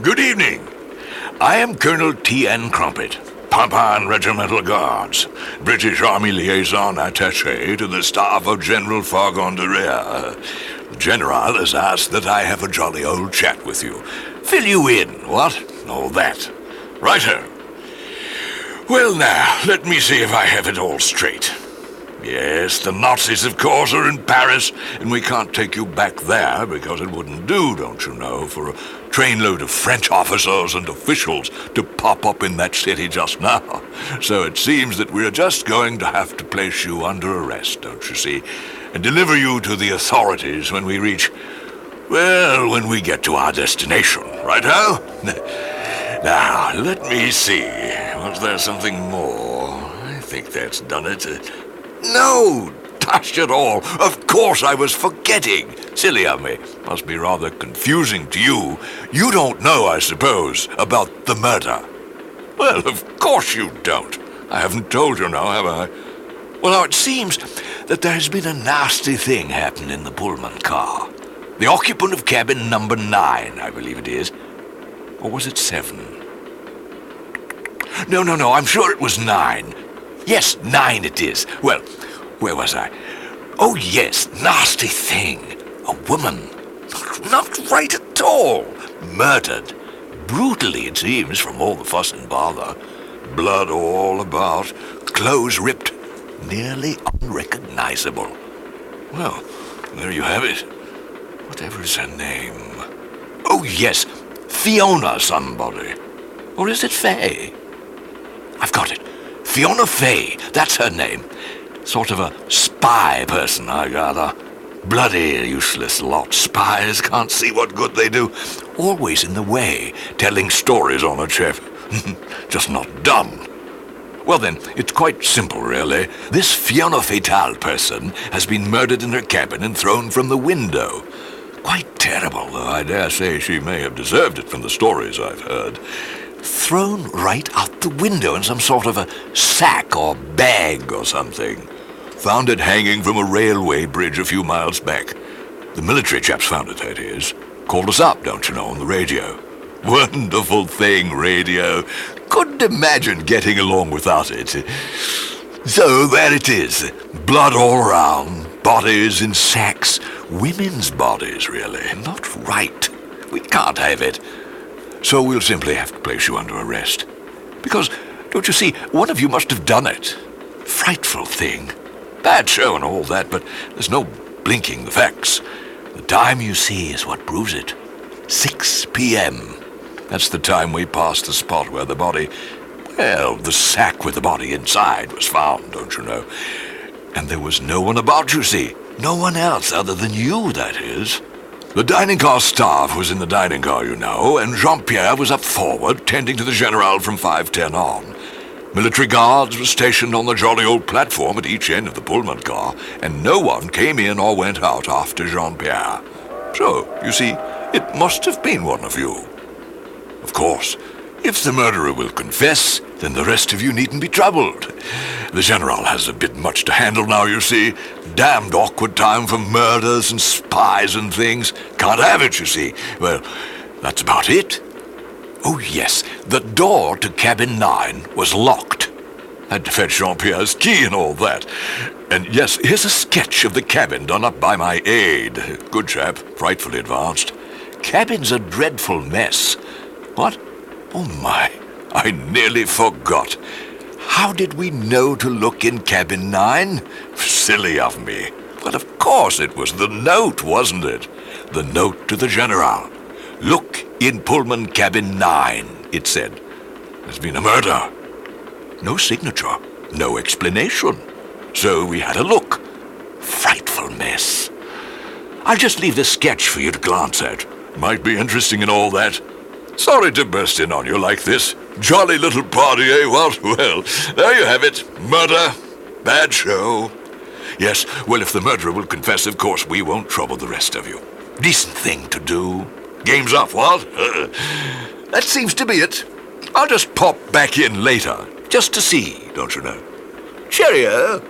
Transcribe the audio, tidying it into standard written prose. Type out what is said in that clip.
Good evening. I am Colonel T.N. Crumpet, Papan Regimental Guards, British Army Liaison Attaché to the staff of General Fargon de Rea. The General has asked that I have a jolly old chat with you. Fill you in, what? All that. Righto. Well now, let me see if I have it all straight. Yes, the Nazis, of course, are in Paris, and we can't take you back there because it wouldn't do, don't you know, for a trainload of French officers and officials to pop up in that city just now. So it seems that we're just going to have to place you under arrest, don't you see, and deliver you to the authorities when we reach, well, when we get to our destination, right-o? Now, let me see. Was there something more? I think that's done it. No! Dash it all! Of course I was forgetting! Silly of me. Must be rather confusing to you. You don't know, I suppose, about the murder. Well, of course you don't. I haven't told you now, have I? Well, now, it seems that there has been a nasty thing happen in the Pullman car. The occupant of cabin number 9, I believe it is. Or was it 7? No, I'm sure it was 9. Yes, 9 it is. Well, where was I? Oh, yes, nasty thing. A woman. Not right at all. Murdered. Brutally, it seems, from all the fuss and bother. Blood all about. Clothes ripped. Nearly unrecognizable. Well, there you have it. Whatever is her name? Oh, yes, Fiona somebody. Or is it Faye? I've got it. Fiona Faye, that's her name. Sort of a spy person, I gather. Bloody useless lot. Spies can't see what good they do. Always in the way, telling stories on a chap. Just not done. Well then, it's quite simple, really. This Fiona Fatale person has been murdered in her cabin and thrown from the window. Quite terrible, though I dare say she may have deserved it from the stories I've heard. Thrown right out the window in some sort of a sack or bag or something. Found it hanging from a railway bridge a few miles back. The military chaps found it, that is. Called us up, don't you know, on the radio. Wonderful thing, radio. Couldn't imagine getting along without it. So there it is. Blood all around. Bodies in sacks. Women's bodies, really. Not right. We can't have it. So we'll simply have to place you under arrest. Because, don't you see, one of you must have done it. Frightful thing. Bad show and all that, but there's no blinking the facts. The time, you see, is what proves it. 6 p.m. That's the time we passed the spot where the body, well, the sack with the body inside was found, don't you know. And there was no one about, you see. No one else other than you, that is. The dining car staff was in the dining car, you know, and Jean-Pierre was up forward, tending to the General from 5:10 on. Military guards were stationed on the jolly old platform at each end of the Pullman car, and no one came in or went out after Jean-Pierre. So, you see, it must have been one of you. Of course, if the murderer will confess, then the rest of you needn't be troubled. The General has a bit much to handle now, you see. Damned awkward time for murders and spies and things. Can't have it, you see. Well, that's about it. Oh, yes, the door to cabin 9 was locked. Had to fetch Jean-Pierre's key and all that. And yes, here's a sketch of the cabin done up by my aide. Good chap, frightfully advanced. Cabin's a dreadful mess. What? Oh, my. I nearly forgot. How did we know to look in cabin 9? Silly of me. But of course it was the note, wasn't it? The note to the General. Look in Pullman cabin 9, it said. There's been a murder. No signature, no explanation. So we had a look. Frightful mess. I'll just leave the sketch for you to glance at. Might be interesting and all that. Sorry to burst in on you like this. Jolly little party, eh, what? Well, there you have it. Murder. Bad show. Yes, well, if the murderer will confess, of course, we won't trouble the rest of you. Decent thing to do. Game's up, what? That seems to be it. I'll just pop back in later, just to see, don't you know. Cheerio.